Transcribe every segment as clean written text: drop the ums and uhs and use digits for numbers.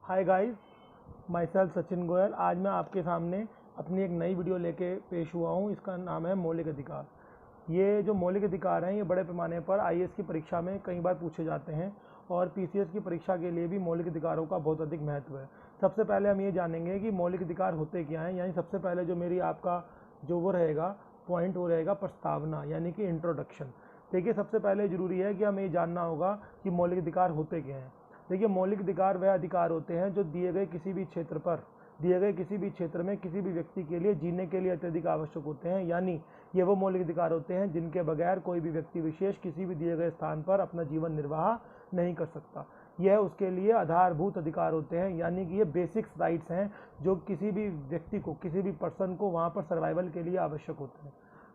Hi guys, my self Sachin Goyal. आज मैं आपके सामने अपनी एक नई वीडियो लेके पेश हुआ हूँ। इसका नाम है मौलिक अधिकार। ये जो मौलिक अधिकार हैं ये बड़े पैमाने पर आईएएस की परीक्षा में कई बार पूछे जाते हैं और पीसीएस की परीक्षा के लिए भी मौलिक अधिकारों का बहुत अधिक महत्व है। सबसे पहले हम ये जानेंगे कि मौलिक अधिकार होते क्या हैं। यानी सबसे पहले जो मेरी आपका जो वो रहेगा पॉइंट, वो रहेगा प्रस्तावना, यानी कि इंट्रोडक्शन। देखिए, सबसे पहले ज़रूरी है कि हमें ये जानना होगा कि मौलिक अधिकार होते क्या हैं। देखिए, मौलिक अधिकार वह अधिकार होते हैं जो दिए गए किसी भी क्षेत्र पर, दिए गए किसी भी क्षेत्र में किसी भी व्यक्ति के लिए जीने के लिए अत्यधिक आवश्यक होते हैं। यानी ये वो मौलिक अधिकार होते हैं जिनके बगैर कोई भी व्यक्ति विशेष किसी भी दिए गए स्थान पर अपना जीवन निर्वाह नहीं कर सकता। यह उसके लिए आधारभूत अधिकार होते हैं, यानी कि ये बेसिक्स राइट्स हैं जो किसी भी व्यक्ति को, किसी भी पर्सन को वहाँ पर सर्वाइवल के लिए आवश्यक होते हैं।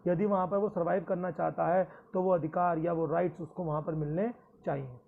यदि वहाँ पर वो सर्वाइव करना चाहता है तो वो अधिकार या वो राइट्स उसको वहाँ पर मिलने चाहिए।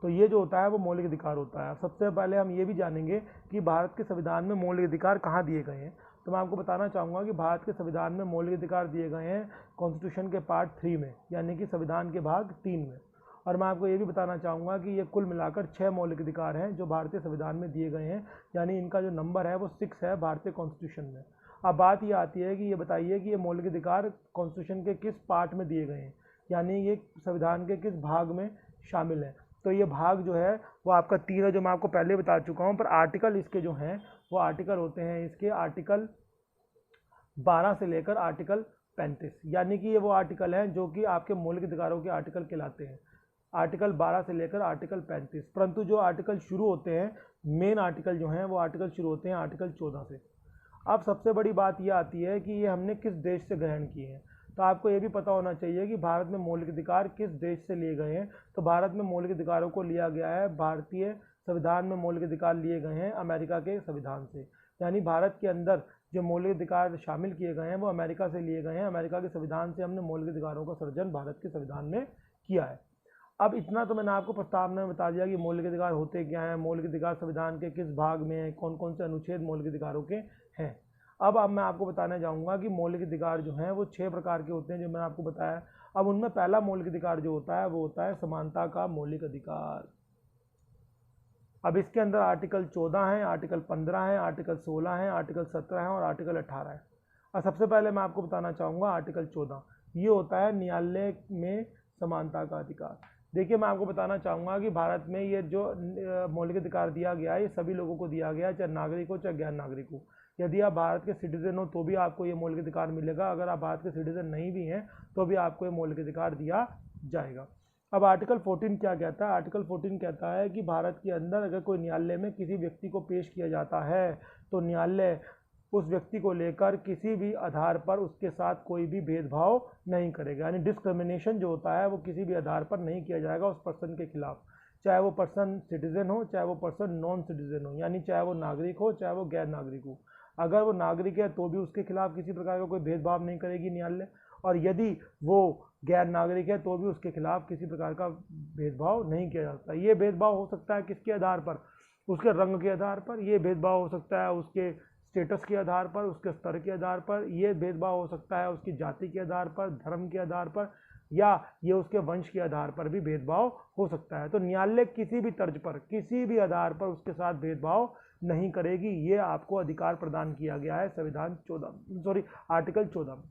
तो ये जो होता है वो मौलिक अधिकार होता है। सबसे पहले हम ये भी जानेंगे कि भारत के संविधान में मौलिक अधिकार कहाँ दिए गए हैं। तो मैं आपको बताना चाहूँगा कि भारत के संविधान में मौलिक अधिकार दिए गए हैं कॉन्स्टिट्यूशन के पार्ट 3 में, यानी कि संविधान के भाग 3 में। और मैं आपको ये भी बताना चाहूँगा कि ये कुल मिलाकर 6 मौलिक अधिकार हैं जो भारतीय संविधान में दिए गए हैं, यानी इनका जो नंबर है वो 6 है भारतीय कॉन्स्टिट्यूशन में। अब बात ये आती है कि ये बताइए कि ये मौलिक अधिकार कॉन्स्टिट्यूशन के किस पार्ट में दिए गए हैं, यानी ये संविधान के किस भाग में शामिल है। तो ये भाग जो है वो आपका 3 है, जो मैं आपको पहले बता चुका हूँ। पर आर्टिकल इसके जो हैं वो आर्टिकल होते हैं इसके आर्टिकल 12 से लेकर आर्टिकल 35, यानी कि ये वो आर्टिकल हैं जो कि आपके मौलिक अधिकारों के आर्टिकल कहलाते हैं। आर्टिकल 12 से लेकर आर्टिकल 35, परंतु जो आर्टिकल शुरू होते हैं, मेन आर्टिकल जो हैं वो आर्टिकल शुरू होते हैं आर्टिकल 14 से। अब सबसे बड़ी बात ये आती है कि ये हमने किस देश से ग्रहण किए हैं। तो आपको ये भी पता होना चाहिए कि भारत में मौलिक अधिकार किस देश से लिए गए हैं। तो भारत में मौलिक अधिकारों को लिया गया है, भारतीय संविधान में मौलिक अधिकार लिए गए हैं अमेरिका के संविधान से। यानी भारत के अंदर जो मौलिक अधिकार शामिल किए गए हैं वो अमेरिका से लिए गए हैं। अमेरिका के संविधान से हमने मौलिक अधिकारों का सर्जन भारत के संविधान में किया है। अब इतना तो मैंने आपको प्रस्तावना में बता दिया कि मौलिक अधिकार होते क्या हैं, मौलिक अधिकार संविधान के किस भाग में हैं, कौन कौन से अनुच्छेद मौलिक अधिकारों के हैं। अब मैं आपको बताने जाऊंगा कि मौलिक अधिकार जो हैं वो 6 प्रकार के होते हैं जो मैंने आपको बताया। अब उनमें पहला मौलिक अधिकार जो होता है वो होता है समानता का मौलिक अधिकार। अब इसके अंदर आर्टिकल 14 है, आर्टिकल 15 है, आर्टिकल 16 है, आर्टिकल 17 है और आर्टिकल 18 है। और सबसे पहले मैं आपको बताना चाहूँगा आर्टिकल 14, ये होता है न्यायालय में समानता का अधिकार। देखिए, मैं आपको बताना चाहूँगा कि भारत में ये जो मौलिक अधिकार दिया गया है ये सभी लोगों को दिया गया है, चाहे नागरिक हो चाहे गैर नागरिक हो। यदि आप भारत के सिटीजन हो तो भी आपको ये मौलिक अधिकार मिलेगा, अगर आप भारत के सिटीजन नहीं भी हैं तो भी आपको ये मौलिक अधिकार दिया जाएगा। अब आर्टिकल 14 क्या कहता है? आर्टिकल 14 कहता है कि भारत के अंदर अगर कोई न्यायालय में किसी व्यक्ति को पेश किया जाता है तो न्यायालय उस व्यक्ति को लेकर किसी भी आधार पर उसके साथ कोई भी भेदभाव नहीं करेगा। यानी डिस्क्रिमिनेशन जो होता है वो किसी भी आधार पर नहीं किया जाएगा उस पर्सन के खिलाफ, चाहे वो पर्सन सिटीजन हो चाहे वो पर्सन नॉन सिटीजन हो, यानी चाहे वो नागरिक हो चाहे वो गैर नागरिक हो। अगर वो नागरिक है तो भी उसके खिलाफ किसी प्रकार का कोई भेदभाव नहीं करेगी न्यायालय, और यदि वो गैर नागरिक है तो भी उसके खिलाफ किसी प्रकार का भेदभाव नहीं किया जाता। ये भेदभाव हो सकता है किसके आधार पर? उसके रंग के आधार पर। ये भेदभाव हो सकता है उसके स्टेटस के आधार पर, उसके स्तर के आधार पर। ये भेदभाव हो सकता है उसकी जाति के आधार पर, धर्म के आधार पर, या ये उसके वंश के आधार पर भी भेदभाव हो सकता है। तो न्यायालय किसी भी तर्ज पर, किसी भी आधार पर उसके साथ भेदभाव नहीं करेगी। ये आपको अधिकार प्रदान किया गया है संविधान आर्टिकल 14 में।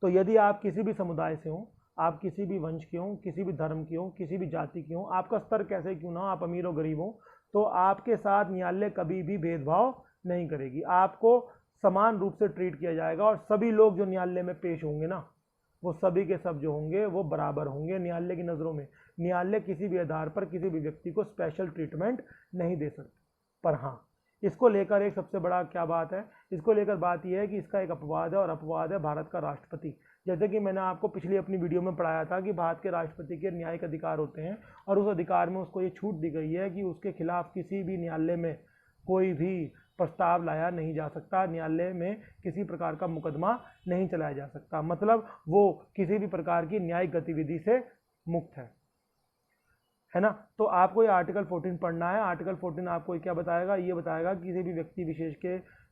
तो यदि आप किसी भी समुदाय से हो, आप किसी भी वंश के हो, किसी भी धर्म के हो, किसी भी जाति के हो, आपका स्तर कैसे क्यों ना हो, आप अमीर हो गरीब हो, तो आपके साथ न्यायालय कभी भी भेदभाव नहीं करेगी। आपको समान रूप से ट्रीट किया जाएगा और सभी लोग जो न्यायालय में पेश होंगे ना, वो सभी के सब जो होंगे वो बराबर होंगे न्यायालय की नज़रों में। न्यायालय किसी भी आधार पर किसी भी व्यक्ति को स्पेशल ट्रीटमेंट नहीं दे सकते। पर हाँ, इसको लेकर एक सबसे बड़ा क्या बात है? इसको लेकर बात यह है कि इसका एक अपवाद है, और अपवाद है भारत का राष्ट्रपति। जैसे कि मैंने आपको पिछली अपनी वीडियो में पढ़ाया था कि भारत के राष्ट्रपति के न्यायिक अधिकार होते हैं, और उस अधिकार में उसको ये छूट दी गई है कि उसके खिलाफ किसी भी न्यायालय में कोई भी प्रस्ताव लाया नहीं जा सकता, न्यायालय में किसी प्रकार का मुकदमा नहीं चलाया जा सकता। मतलब वो किसी भी प्रकार की न्यायिक गतिविधि से मुक्त है ना। तो आपको ये आर्टिकल 14 पढ़ना है। आर्टिकल 14 आपको क्या बताएगा? ये बताएगा कि किसी भी व्यक्ति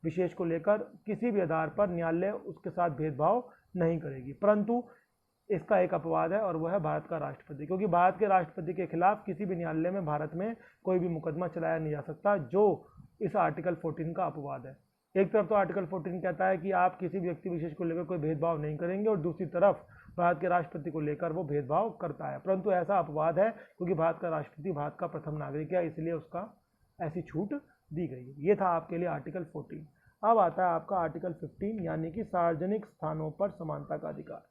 विशेष को लेकर किसी भी आधार पर न्यायालय उसके साथ भेदभाव नहीं करेगी। परंतु इसका एक अपवाद है और वह है भारत का राष्ट्रपति, क्योंकि भारत के राष्ट्रपति के खिलाफ किसी भी न्यायालय में भारत में कोई भी मुकदमा चलाया नहीं जा सकता, जो इस आर्टिकल 14 का अपवाद है। एक तरफ तो आर्टिकल 14 कहता है कि आप किसी व्यक्ति विशेष को लेकर कोई भेदभाव नहीं करेंगे, और दूसरी तरफ भारत के राष्ट्रपति को लेकर वो भेदभाव करता है, परंतु ऐसा अपवाद है क्योंकि भारत का राष्ट्रपति भारत का प्रथम नागरिक है, इसलिए उसका ऐसी छूट दी गई है। ये था आपके लिए आर्टिकल 14। अब आता है आपका आर्टिकल 15, यानी कि सार्वजनिक स्थानों पर समानता का अधिकार।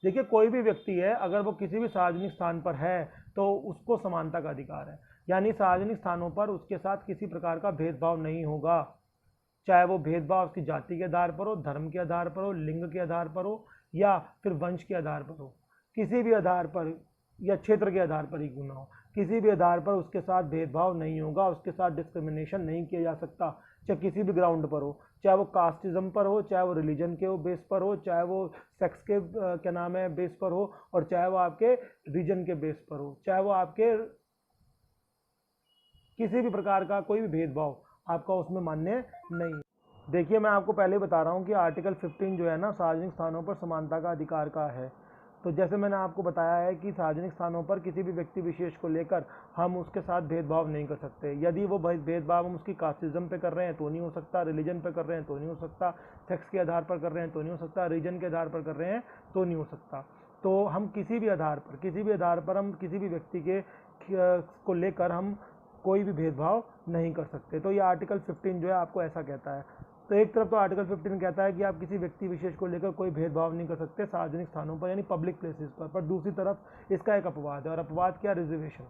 देखिए, कोई भी व्यक्ति है, अगर वो किसी भी सार्वजनिक स्थान पर है तो उसको समानता का अधिकार है, यानी सार्वजनिक स्थानों पर उसके साथ किसी प्रकार का भेदभाव नहीं होगा, चाहे वो भेदभाव उसकी जाति के आधार पर हो, धर्म के आधार पर हो, लिंग के आधार पर हो, या फिर वंश के आधार पर हो, किसी भी आधार पर, या क्षेत्र के आधार पर ही क्यों ना हो, किसी भी आधार पर उसके साथ भेदभाव नहीं होगा, उसके साथ डिस्क्रिमिनेशन नहीं किया जा सकता, चाहे किसी भी ग्राउंड पर हो, चाहे वो कास्टिज्म पर हो, चाहे वो रिलीजन के बेस पर हो, चाहे वो सेक्स के क्या नाम है बेस पर हो, और चाहे वो आपके रीजन के बेस पर हो, चाहे वो आपके किसी भी प्रकार का कोई भी भेदभाव आपका उसमें मान्य नहीं। देखिए, मैं आपको पहले बता रहा हूँ कि आर्टिकल 15 जो है ना, सार्वजनिक स्थानों पर समानता का अधिकार का है। तो जैसे मैंने आपको बताया है कि सार्वजनिक स्थानों पर किसी भी व्यक्ति विशेष को लेकर हम उसके साथ भेदभाव नहीं कर सकते। यदि वो भेदभाव हम उसकी कास्टिज्म पे कर रहे हैं तो नहीं हो सकता, रिलीजन पे कर रहे हैं तो नहीं हो सकता, सेक्स के आधार पर कर रहे हैं तो नहीं हो सकता, रीजन के आधार पर कर रहे हैं तो नहीं हो सकता। तो हम किसी भी आधार पर हम किसी भी व्यक्ति के को लेकर हम कोई भी भेदभाव नहीं कर सकते। तो ये आर्टिकल 15 जो है आपको ऐसा कहता है। तो एक तरफ तो आर्टिकल 15 कहता है कि आप किसी व्यक्ति विशेष को लेकर कोई भेदभाव नहीं कर सकते सार्वजनिक स्थानों पर, यानी पब्लिक प्लेसेस पर दूसरी तरफ इसका एक अपवाद है, और अपवाद क्या? रिजर्वेशन।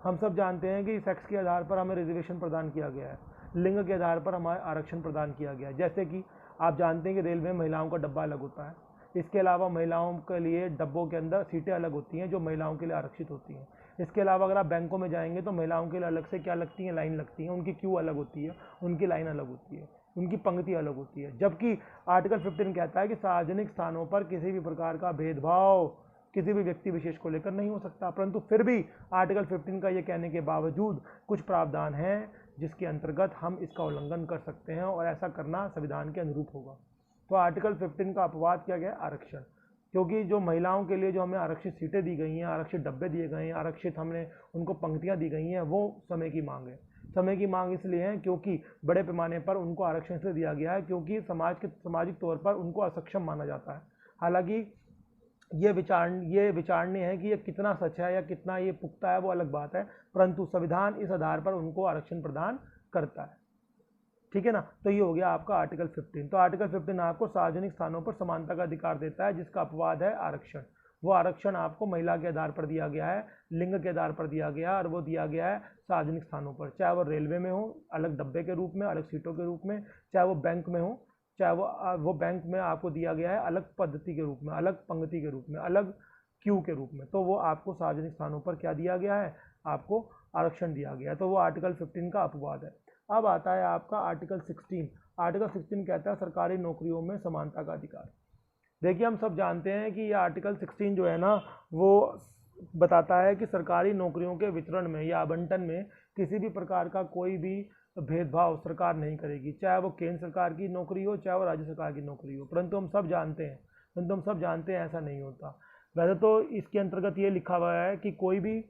हम सब जानते हैं कि सेक्स के आधार पर हमें रिजर्वेशन प्रदान किया गया है, लिंग के आधार पर हमें आरक्षण प्रदान किया गया है। जैसे कि आप जानते हैं कि रेलवे में महिलाओं का डब्बा अलग होता है, इसके अलावा महिलाओं के लिए डब्बों के अंदर सीटें अलग होती हैं जो महिलाओं के लिए आरक्षित होती हैं। इसके अलावा अगर आप बैंकों में जाएंगे तो महिलाओं के लिए अलग से क्या लगती हैं? लाइन लगती है, उनकी क्यू अलग होती है, उनकी लाइन अलग होती है, उनकी पंक्ति अलग होती है। जबकि आर्टिकल 15 कहता है कि सार्वजनिक स्थानों पर किसी भी प्रकार का भेदभाव किसी भी व्यक्ति विशेष को लेकर नहीं हो सकता, परंतु फिर भी आर्टिकल 15 का ये कहने के बावजूद कुछ प्रावधान हैं जिसके अंतर्गत हम इसका उल्लंघन कर सकते हैं, और ऐसा करना संविधान के अनुरूप होगा। तो आर्टिकल 15 का अपवाद क्या गया? आरक्षण। क्योंकि जो महिलाओं के लिए जो हमें आरक्षित सीटें दी गई हैं, आरक्षित डब्बे दिए गए हैं, आरक्षित हमने उनको पंक्तियां दी गई हैं, वो समय की मांग है। समय की मांग इसलिए है क्योंकि बड़े पैमाने पर उनको आरक्षण से दिया गया है, क्योंकि सामाजिक तौर पर उनको असक्षम माना जाता है। हालांकि ये विचारणीय है कि ये कितना सच है या कितना ये पुख्ता है, वो अलग बात है, परंतु संविधान इस आधार पर उनको आरक्षण प्रदान करता है। ठीक है ना। तो ये हो गया आपका आर्टिकल 15। तो आर्टिकल 15 आपको सार्वजनिक स्थानों पर समानता का अधिकार देता है, जिसका अपवाद है आरक्षण। वो आरक्षण आपको महिला के आधार पर दिया गया है, लिंग के आधार पर दिया गया है, और वो दिया गया है सार्वजनिक स्थानों पर, चाहे वो रेलवे में हो अलग डब्बे के रूप में, अलग सीटों के रूप में, चाहे वो बैंक में हो, चाहे वो बैंक में आपको दिया गया है अलग पद्धति के रूप में, अलग पंक्ति के रूप में, अलग क्यू के रूप में। तो वो आपको सार्वजनिक स्थानों पर क्या दिया गया है? आपको आरक्षण दिया गया है। तो वो आर्टिकल 15 का अपवाद है। अब आता है आपका आर्टिकल 16। आर्टिकल 16 कहता है सरकारी नौकरियों में समानता का अधिकार। देखिए, हम सब जानते हैं कि ये आर्टिकल 16 जो है ना, वो बताता है कि सरकारी नौकरियों के वितरण में या आवंटन में किसी भी प्रकार का कोई भी भेदभाव सरकार नहीं करेगी, चाहे वो केंद्र सरकार की नौकरी हो, चाहे वो राज्य सरकार की नौकरी हो। परंतु हम सब जानते हैं ऐसा नहीं होता। वैसे तो इसके अंतर्गत ये लिखा हुआ है कि कोई भी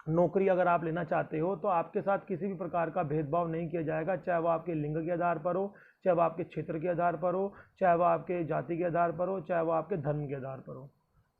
नौकरी अगर आप लेना चाहते हो तो आपके साथ किसी भी प्रकार का भेदभाव नहीं किया जाएगा, चाहे वो आपके लिंग के आधार पर हो, चाहे वो आपके क्षेत्र के आधार पर हो, चाहे वो आपके जाति के आधार पर हो, चाहे वो आपके धर्म के आधार पर हो।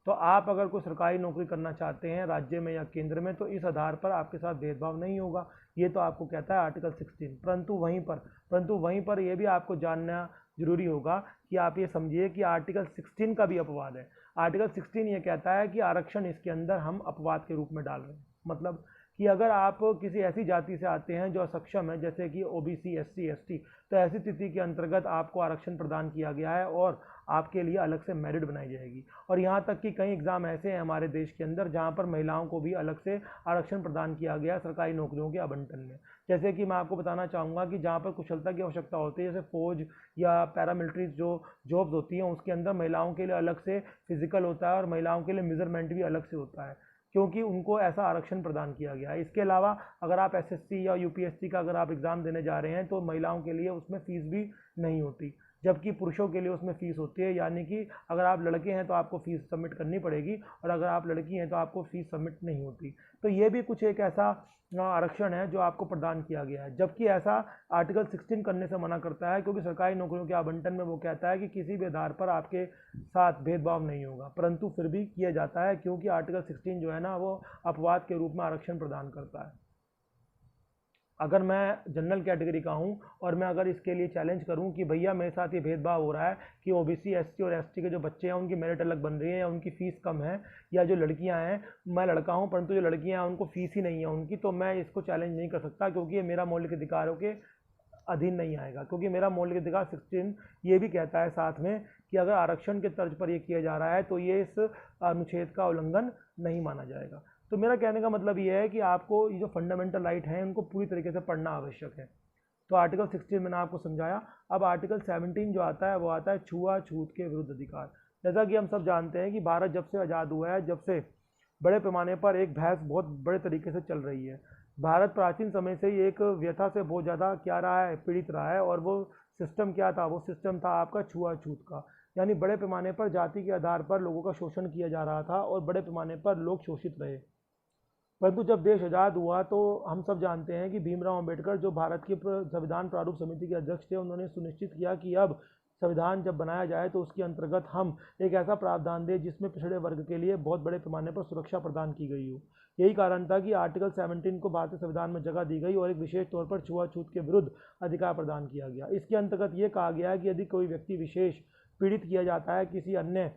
तो आप अगर कोई सरकारी नौकरी करना चाहते हैं राज्य में या केंद्र में, तो इस आधार पर आपके साथ भेदभाव नहीं होगा। ये तो आपको कहता है आर्टिकल 16। परंतु वहीं पर यह भी आपको जानना जरूरी होगा कि आप ये समझिए कि आर्टिकल 16 का भी अपवाद है। आर्टिकल 16 ये कहता है कि आरक्षण इसके अंदर हम अपवाद के रूप में डाल रहे हैं। मतलब कि अगर आप किसी ऐसी जाति से आते हैं जो असक्षम है, जैसे कि ओबीसी, एससी, एसटी, तो ऐसी स्थिति के अंतर्गत आपको आरक्षण प्रदान किया गया है और आपके लिए अलग से मेरिट बनाई जाएगी। और यहाँ तक कि कई एग्जाम ऐसे हैं हमारे देश के अंदर जहाँ पर महिलाओं को भी अलग से आरक्षण प्रदान किया गया है सरकारी नौकरियों के आवंटन में। जैसे कि मैं आपको बताना चाहूँगा कि जहाँ पर कुशलता की आवश्यकता होती है, जैसे फौज या पैरामिलिट्री जो जॉब्स होती हैं, उसके अंदर महिलाओं के लिए अलग से फिजिकल होता है और महिलाओं के लिए मेजरमेंट भी अलग से होता है, क्योंकि उनको ऐसा आरक्षण प्रदान किया गया है। इसके अलावा अगर आप एसएससी या यूपीएससी का अगर आप एग्ज़ाम देने जा रहे हैं तो महिलाओं के लिए उसमें फ़ीस भी नहीं होती। जबकि पुरुषों के लिए उसमें फ़ीस होती है, यानी कि अगर आप लड़के हैं तो आपको फ़ीस सबमिट करनी पड़ेगी और अगर आप लड़की हैं तो आपको फ़ीस सबमिट नहीं होती। तो ये भी कुछ एक ऐसा आरक्षण है जो आपको प्रदान किया गया है, जबकि ऐसा आर्टिकल 16 करने से मना करता है, क्योंकि सरकारी नौकरियों के आवंटन में वो कहता है कि किसी भी आधार पर आपके साथ भेदभाव नहीं होगा, परंतु फिर भी किया जाता है क्योंकि आर्टिकल 16 जो है ना वो अपवाद के रूप में आरक्षण प्रदान करता है। अगर मैं जनरल कैटेगरी का हूं और मैं अगर इसके लिए चैलेंज करूं कि भैया मेरे साथ ये भेदभाव हो रहा है कि ओबीसी, एससी और एसटी के जो बच्चे हैं उनकी मेरिट अलग बन रही है या उनकी फ़ीस कम है, या जो लड़कियां हैं, मैं लड़का हूं परंतु जो लड़कियां हैं उनको फ़ीस ही नहीं है उनकी, तो मैं इसको चैलेंज नहीं कर सकता क्योंकि ये मेरा मौलिक अधिकारों के अधीन नहीं आएगा। क्योंकि मेरा मौलिक अधिकार 16 ये भी कहता है साथ में कि अगर आरक्षण के तर्ज पर ये किया जा रहा है तो ये इस अनुच्छेद का उल्लंघन नहीं माना जाएगा। तो मेरा कहने का मतलब ये है कि आपको ये जो फंडामेंटल राइट हैं उनको पूरी तरीके से पढ़ना आवश्यक है। तो आर्टिकल 16 मैंने आपको समझाया। अब आर्टिकल 17 जो आता है वो आता है छुआछूत के विरुद्ध अधिकार। जैसा कि हम सब जानते हैं कि भारत जब से आज़ाद हुआ है, जब से बड़े पैमाने पर एक बहस बहुत बड़े तरीके से चल रही है। भारत प्राचीन समय से ही एक व्यथा से बहुत ज़्यादा क्या रहा है, पीड़ित रहा है, और वो सिस्टम क्या था, वो सिस्टम था आपका छुआछूत का। यानी बड़े पैमाने पर जाति के आधार पर लोगों का शोषण किया जा रहा था और बड़े पैमाने पर लोग शोषित रहे। परंतु जब देश आज़ाद हुआ तो हम सब जानते हैं कि भीमराव अंबेडकर, जो भारत की संविधान प्रारूप समिति के अध्यक्ष थे, उन्होंने सुनिश्चित किया कि अब संविधान जब बनाया जाए तो उसके अंतर्गत हम एक ऐसा प्रावधान दें जिसमें पिछड़े वर्ग के लिए बहुत बड़े पैमाने पर सुरक्षा प्रदान की गई हो। यही कारण था कि आर्टिकल 17 को भारतीय संविधान में जगह दी गई और एक विशेष तौर पर छुआछूत के विरुद्ध अधिकार प्रदान किया गया। इसके अंतर्गत ये कहा गया है कि यदि कोई व्यक्ति विशेष पीड़ित किया जाता है किसी अन्य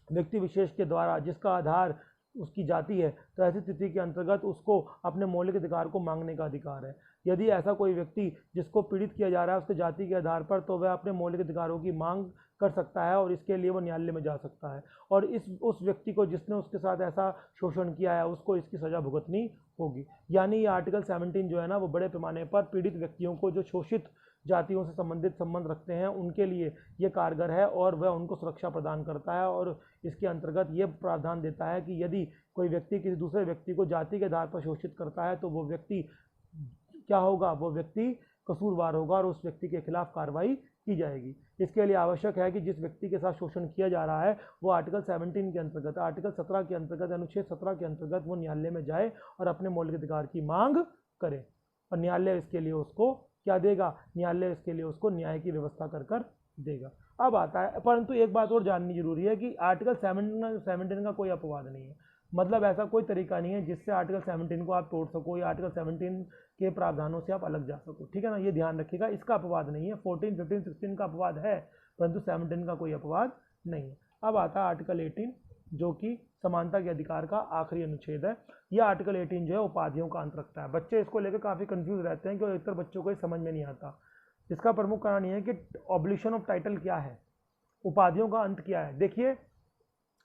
व्यक्ति विशेष के द्वारा जिसका आधार उसकी जाति है, तो ऐसी स्थिति के अंतर्गत उसको अपने मौलिक अधिकार को मांगने का अधिकार है। यदि ऐसा कोई व्यक्ति जिसको पीड़ित किया जा रहा है उसके जाति के आधार पर, तो वह अपने मौलिक अधिकारों की मांग कर सकता है और इसके लिए वो न्यायालय में जा सकता है, और उस व्यक्ति को जिसने उसके साथ ऐसा शोषण किया है उसको इसकी सज़ा भुगतनी होगी। यानी ये आर्टिकल 17 जो है ना वो बड़े पैमाने पर पीड़ित व्यक्तियों को, जो शोषित जातियों से संबंधित संबंध रखते हैं, उनके लिए ये कारगर है और वह उनको सुरक्षा प्रदान करता है। और इसके अंतर्गत ये प्रावधान देता है कि यदि कोई व्यक्ति किसी दूसरे व्यक्ति को जाति के आधार पर शोषित करता है तो वो व्यक्ति क्या होगा, वो व्यक्ति कसूरवार होगा और उस व्यक्ति के खिलाफ कार्रवाई की जाएगी। इसके लिए आवश्यक है कि जिस व्यक्ति के साथ शोषण किया जा रहा है वो आर्टिकल 17 के अंतर्गत, आर्टिकल 17 के अंतर्गत, अनुच्छेद 17 के अंतर्गत वो न्यायालय में जाए और अपने मौलिक अधिकार की मांग करे, और न्यायालय इसके लिए उसको क्या देगा, न्यायालय इसके लिए उसको न्याय की व्यवस्था कर देगा। अब आता है, परंतु एक बात और जाननी जरूरी है कि आर्टिकल 17 का कोई अपवाद नहीं है। मतलब ऐसा कोई तरीका नहीं है जिससे आर्टिकल 17 को आप तोड़ सको या आर्टिकल 17 के प्रावधानों से आप अलग जा सको, ठीक है ना, ये ध्यान रखिएगा। इसका अपवाद नहीं है। 14, 15, 16 का अपवाद है, परंतु 17 का कोई अपवाद नहीं है। अब आता है आर्टिकल 18, जो कि समानता के अधिकार का आखिरी अनुच्छेद है। यह आर्टिकल 18 जो है उपाधियों का अंत रखता है। बच्चे इसको लेकर काफ़ी कंफ्यूज रहते हैं, क्योंकि अधिकतर बच्चों को ये समझ में नहीं आता। इसका प्रमुख कारण यह है कि ऑब्लिशन ऑफ टाइटल क्या है, उपाधियों का अंत क्या है। देखिए,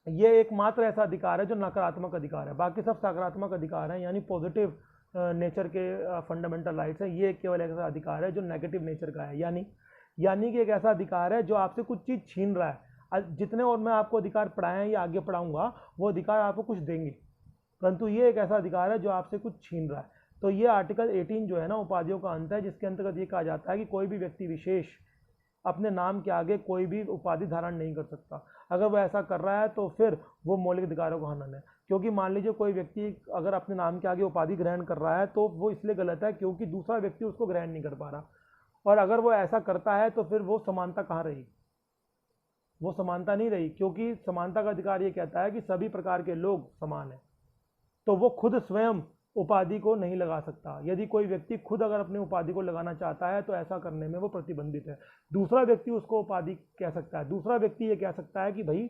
ये एकमात्र ऐसा अधिकार है जो नकारात्मक अधिकार है, बाकी सब सकारात्मक अधिकार हैं, यानी पॉजिटिव नेचर के फंडामेंटल राइट्स हैं। ये केवल एक ऐसा अधिकार है जो नेगेटिव नेचर का है, यानी कि एक ऐसा अधिकार है जो आपसे कुछ चीज़ छीन रहा है। जितने और मैं आपको अधिकार पढ़ाए हैं या आगे पढ़ाऊंगा वो अधिकार आपको कुछ देंगे, परंतु ये एक ऐसा अधिकार है जो आपसे कुछ छीन रहा है। तो ये आर्टिकल 18 जो है ना उपाधियों का अंत है, जिसके अंतर्गत ये कहा जाता है कि कोई भी व्यक्ति विशेष अपने नाम के आगे कोई भी उपाधि धारण नहीं कर सकता। अगर वह ऐसा कर रहा है तो फिर वो मौलिक अधिकारों का हनन है। क्योंकि मान लीजिए कोई व्यक्ति अगर अपने नाम के आगे उपाधि ग्रहण कर रहा है तो वो इसलिए गलत है क्योंकि दूसरा व्यक्ति उसको ग्रहण नहीं कर पा रहा, और अगर वो ऐसा करता है तो फिर वो समानता कहाँ रही, वो समानता नहीं रही। क्योंकि समानता का अधिकार ये कहता है कि सभी प्रकार के लोग समान हैं, तो वो खुद स्वयं उपाधि को नहीं लगा सकता। यदि कोई व्यक्ति खुद अगर अपनी उपाधि को लगाना चाहता है तो ऐसा करने में वो प्रतिबंधित है। दूसरा व्यक्ति उसको उपाधि कह सकता है। दूसरा व्यक्ति ये कह सकता है कि भाई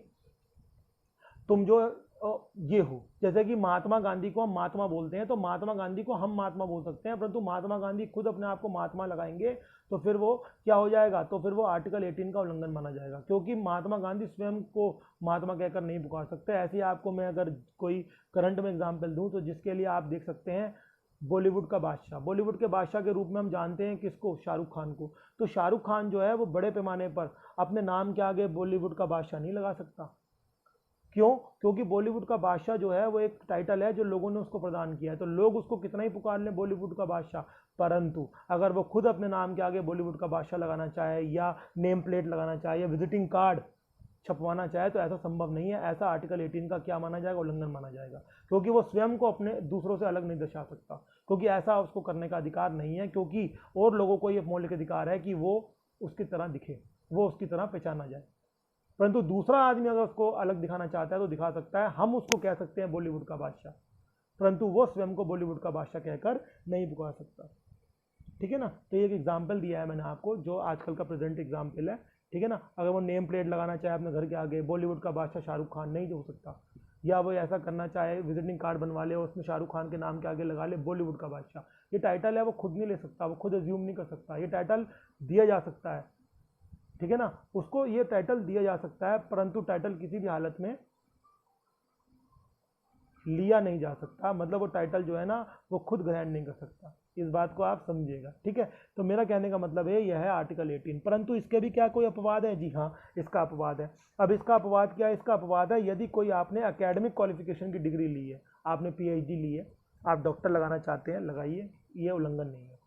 तुम जो ये हो, जैसे कि महात्मा गांधी को हम महात्मा बोलते हैं, तो महात्मा गांधी को हम महात्मा बोल सकते हैं, परंतु महात्मा गांधी खुद अपने आप को महात्मा लगाएंगे तो फिर वो क्या हो जाएगा, तो फिर वो आर्टिकल 18 का उल्लंघन माना जाएगा। क्योंकि महात्मा गांधी स्वयं को महात्मा कहकर नहीं पुकार सकते। ऐसे ही आपको मैं अगर कोई करंट में एग्जाम्पल दूं तो जिसके लिए आप देख सकते हैं बॉलीवुड का बादशाह। बॉलीवुड के बादशाह के रूप में हम जानते हैं किसको, शाहरुख खान को। तो शाहरुख खान जो है वो बड़े पैमाने पर अपने नाम के आगे बॉलीवुड का बादशाह नहीं लगा सकता। क्यों? क्योंकि बॉलीवुड का बादशाह जो है वो एक टाइटल है जो लोगों ने उसको प्रदान किया है, तो लोग उसको कितना ही पुकार लें बॉलीवुड का बादशाह, परंतु अगर वो खुद अपने नाम के आगे बॉलीवुड का बादशाह लगाना चाहे या नेम प्लेट लगाना चाहे या विजिटिंग कार्ड छपवाना चाहे तो ऐसा संभव नहीं है। ऐसा आर्टिकल 18 का क्या माना जाएगा? उल्लंघन माना जाएगा, क्योंकि वो स्वयं को अपने दूसरों से अलग नहीं दर्शा सकता, क्योंकि ऐसा उसको करने का अधिकार नहीं है, क्योंकि और लोगों को ये मौलिक अधिकार है कि वो उसकी तरह दिखे, वो उसकी तरह पहचाना जाए। परंतु दूसरा आदमी अगर उसको अलग दिखाना चाहता है तो दिखा सकता है, हम उसको कह सकते हैं बॉलीवुड का बादशाह, परंतु वो स्वयं को बॉलीवुड का बादशाह कहकर नहीं पुकार सकता। ठीक है ना? तो ये एक एग्जाम्पल दिया है मैंने आपको जो आजकल का प्रेजेंट एग्जाम्पल है। ठीक है ना? अगर वो नेम प्लेट लगाना चाहे अपने घर के आगे बॉलीवुड का बादशाह शाहरुख खान, नहीं हो सकता। या वो ऐसा करना चाहे विजिटिंग कार्ड बनवा ले और उसमें शाहरुख खान के नाम के आगे लगा ले बॉलीवुड का बादशाह, ये टाइटल है वो खुद नहीं ले सकता, वो खुद एज्यूम नहीं कर सकता, ये टाइटल दिया जा सकता है। ठीक है ना? उसको ये टाइटल दिया जा सकता है, परंतु टाइटल किसी भी हालत में लिया नहीं जा सकता, मतलब वो टाइटल जो है ना वो खुद ग्रहण नहीं कर सकता। इस बात को आप समझिएगा। ठीक है? तो मेरा कहने का मतलब है यह है आर्टिकल 18, परंतु इसके भी क्या कोई अपवाद है? जी हाँ, इसका अपवाद है। अब इसका अपवाद क्या है? इसका अपवाद है यदि कोई आपने एकेडमिक क्वालिफिकेशन की डिग्री ली है, आपने PhD ली है, आप डॉक्टर लगाना चाहते हैं, लगाइए, ये उल्लंघन नहीं है,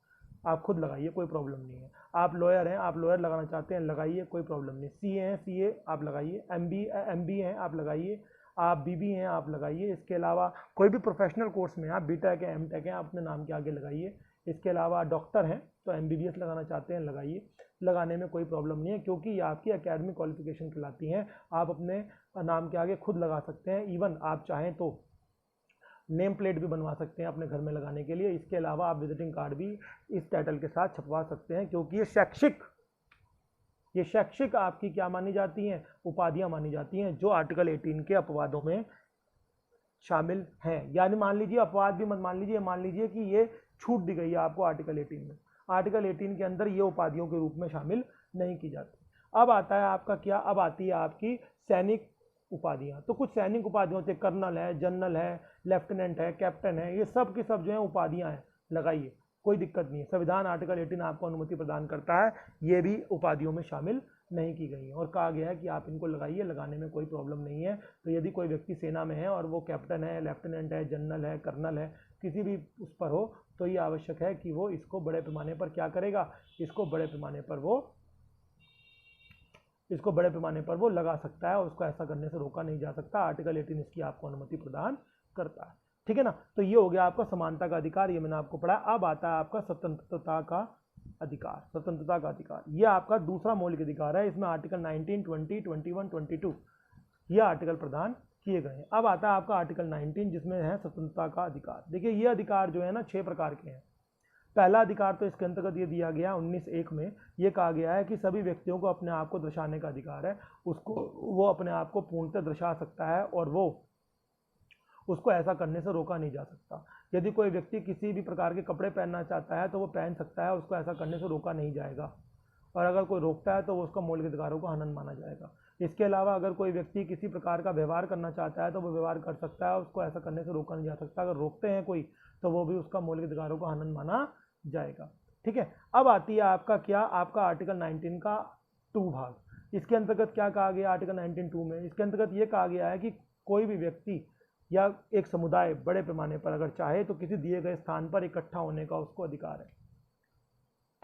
आप खुद लगाइए, कोई प्रॉब्लम नहीं है। आप लॉयर हैं, आप लॉयर लगाना चाहते हैं, लगाइए, कोई प्रॉब्लम नहीं। CA हैं, CA आप लगाइए, MBA हैं आप लगाइए, आप BB हैं आप लगाइए। इसके अलावा कोई भी प्रोफेशनल कोर्स में आप BTech है, MTech हैं, अपने नाम के आगे लगाइए। इसके अलावा डॉक्टर हैं तो MBBS लगाना चाहते हैं, लगाइए, लगाने में कोई प्रॉब्लम नहीं है, क्योंकि ये आपकी एकेडमिक क्वालिफिकेशन कहलाती हैं। आप अपने नाम के आगे खुद लगा सकते हैं, इवन आप चाहें तो नेम प्लेट भी बनवा सकते हैं अपने घर में लगाने के लिए। इसके अलावा आप विजिटिंग कार्ड भी इस टाइटल के साथ छपवा सकते हैं, क्योंकि ये शैक्षिक आपकी क्या मानी जाती हैं? उपाधियां मानी जाती हैं, जो आर्टिकल 18 के अपवादों में शामिल हैं। यानी मान लीजिए, अपवाद भी मत मान लीजिए, मान लीजिए कि ये छूट दी गई है आपको आर्टिकल 18 में, आर्टिकल 18 के अंदर ये उपाधियों के रूप में शामिल नहीं की जाती। अब आता है आपका क्या? अब आती है आपकी सैनिक उपाधियां। तो कुछ सैनिक उपाधियों से कर्नल है, जनरल है, लेफ्टिनेंट है, कैप्टन है, ये सब की सब जो है उपाधियां हैं, लगाइए, कोई दिक्कत नहीं है। संविधान आर्टिकल 18 आपको अनुमति प्रदान करता है, ये भी उपाधियों में शामिल नहीं की गई है और कहा गया है कि आप इनको लगाइए, लगाने में कोई प्रॉब्लम नहीं है। तो यदि कोई व्यक्ति सेना में है और वो कैप्टन है, लेफ्टिनेंट है, जनरल है, कर्नल है, किसी भी उस पर हो, तो ये आवश्यक है कि वो इसको बड़े पैमाने पर क्या करेगा? इसको बड़े पैमाने पर वो लगा सकता है, उसको ऐसा करने से रोका नहीं जा सकता। आर्टिकल 18 इसकी आपको अनुमति प्रदान करता है। ठीक है ना? तो ये हो गया आपका समानता का अधिकार, ये मैंने आपको पढ़ा। अब आता है आपका स्वतंत्रता का अधिकार। स्वतंत्रता का अधिकार ये आपका दूसरा मौलिक अधिकार है। इसमें आर्टिकल 19, 20, 21, 22 ये आर्टिकल प्रदान किए गए हैं। अब आता है आपका आर्टिकल 19 जिसमें है स्वतंत्रता का अधिकार। देखिए ये अधिकार जो है ना 6 प्रकार के हैं। पहला अधिकार तो इसके अंतर्गत ये दिया गया 19(1) में, ये कहा गया है कि सभी व्यक्तियों को अपने आप को दर्शाने का अधिकार है। वो अपने आप को पूर्णतः दर्शा सकता है और वो उसको ऐसा करने से रोका नहीं जा सकता। यदि कोई व्यक्ति किसी भी प्रकार के कपड़े पहनना चाहता है तो वो पहन सकता है, उसको ऐसा करने से रोका नहीं जाएगा, और अगर कोई रोकता है तो वो उसका मौलिक अधिकारों का हनन माना जाएगा। इसके अलावा अगर कोई व्यक्ति किसी प्रकार का व्यवहार करना चाहता है तो वो व्यवहार कर सकता है, उसको ऐसा करने से रोका नहीं जा सकता। अगर रोकते हैं कोई तो वो भी उसका मौलिक अधिकारों का हनन माना जाएगा। ठीक है? अब आती है आपका क्या? आपका आर्टिकल 19 का 2 भाग। इसके अंतर्गत क्या कहा गया आर्टिकल 19(2) में? इसके अंतर्गत ये कहा गया है कि कोई भी व्यक्ति या एक समुदाय बड़े पैमाने पर अगर चाहे तो किसी दिए गए स्थान पर इकट्ठा होने का उसको अधिकार है।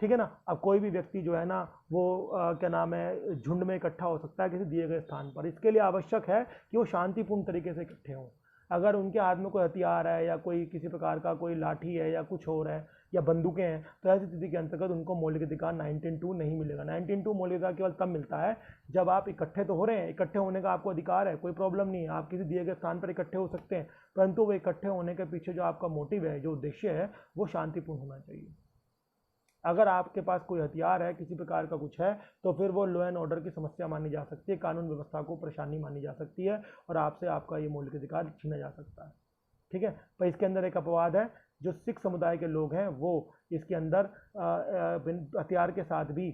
ठीक है ना? अब कोई भी व्यक्ति जो है ना वो क्या नाम है, झुंड में इकट्ठा हो सकता है किसी दिए गए स्थान पर। इसके लिए आवश्यक है कि वो शांतिपूर्ण तरीके से इकट्ठे हों। अगर उनके हाथ में कोई हथियार है या कोई किसी प्रकार का कोई लाठी है या कुछ और है या बंदूकें हैं, तो ऐसी स्थिति के अंतर्गत उनको मौलिक अधिकार 19(2) नहीं मिलेगा। 19(2) मौलिक अधिकार केवल तब मिलता है जब आप इकट्ठे तो हो रहे हैं, इकट्ठे होने का आपको अधिकार है, कोई प्रॉब्लम नहीं है, आप किसी दिए गए स्थान पर इकट्ठे हो सकते हैं, परंतु वो इकट्ठे होने के पीछे जो आपका मोटिव है, जो उद्देश्य है, वो शांतिपूर्ण होना चाहिए। अगर आपके पास कोई हथियार है, किसी प्रकार का कुछ है, तो फिर वो लॉ एंड ऑर्डर की समस्या मानी जा सकती है, कानून व्यवस्था को परेशानी मानी जा सकती है और आपसे आपका ये मौलिक अधिकार छीना जा सकता है। ठीक है? पर इसके अंदर एक अपवाद है, जो सिख समुदाय के लोग हैं वो इसके अंदर हथियार के साथ भी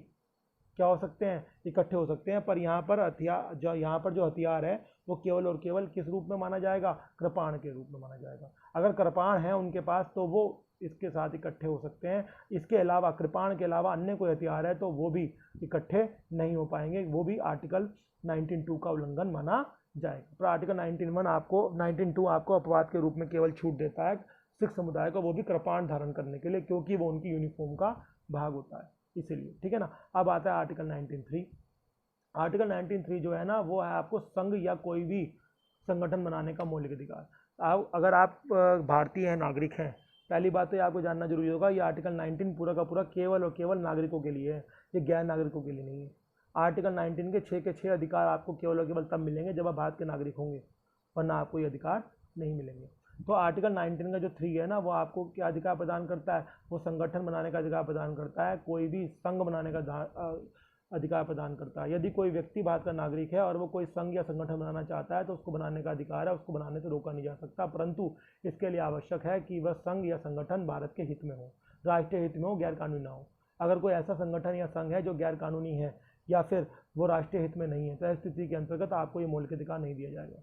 क्या हो सकते हैं? इकट्ठे हो सकते हैं। पर यहाँ पर जो हथियार है वो केवल और केवल किस रूप में माना जाएगा? कृपाण के रूप में माना जाएगा। अगर कृपाण है उनके पास तो वो इसके साथ इकट्ठे हो सकते हैं। इसके अलावा कृपाण के अलावा अन्य कोई हथियार है तो वो भी इकट्ठे नहीं हो पाएंगे, वो भी आर्टिकल 19(2) का उल्लंघन माना जाएगा। पर आर्टिकल 19(1) आपको 19(2) आपको अपवाद के रूप में केवल छूट देता है सिख समुदाय को, वो भी कृपाण धारण करने के लिए, क्योंकि वो उनकी यूनिफॉर्म का भाग होता है इसीलिए, ठीक है ना। अब आता है आर्टिकल 19(3). आर्टिकल 19(3) जो है ना, वो है आपको संघ या कोई भी संगठन बनाने का मौलिक अधिकार। आप अगर आप भारतीय नागरिक हैं, पहली बात तो ये आपको जानना जरूरी होगा, ये आर्टिकल 19 पूरा का पूरा केवल और केवल नागरिकों के लिए है, ये गैर नागरिकों के लिए नहीं है। आर्टिकल 19 के 6 अधिकार आपको केवल और केवल तब मिलेंगे जब आप भारत के नागरिक होंगे, वरना आपको ये अधिकार नहीं मिलेंगे। तो आर्टिकल 19 का जो 3 है ना, वो आपको क्या अधिकार प्रदान करता है, वो संगठन बनाने का अधिकार प्रदान करता है, कोई भी संघ बनाने का अधिकार प्रदान करता है। यदि कोई व्यक्ति भारत का नागरिक है और वो कोई संघ या संगठन बनाना चाहता है तो उसको बनाने का अधिकार है, उसको बनाने से रोका नहीं जा सकता, परंतु इसके लिए आवश्यक है कि वह संघ या संगठन भारत के हित में हो, राष्ट्रीय हित में हो, गैर कानूनी ना हो। अगर कोई ऐसा संगठन या संघ है जो गैर कानूनी है या फिर वो राष्ट्रीय हित में नहीं है, तो इस स्थिति के अंतर्गत आपको ये मौलिक अधिकार नहीं दिया जाएगा।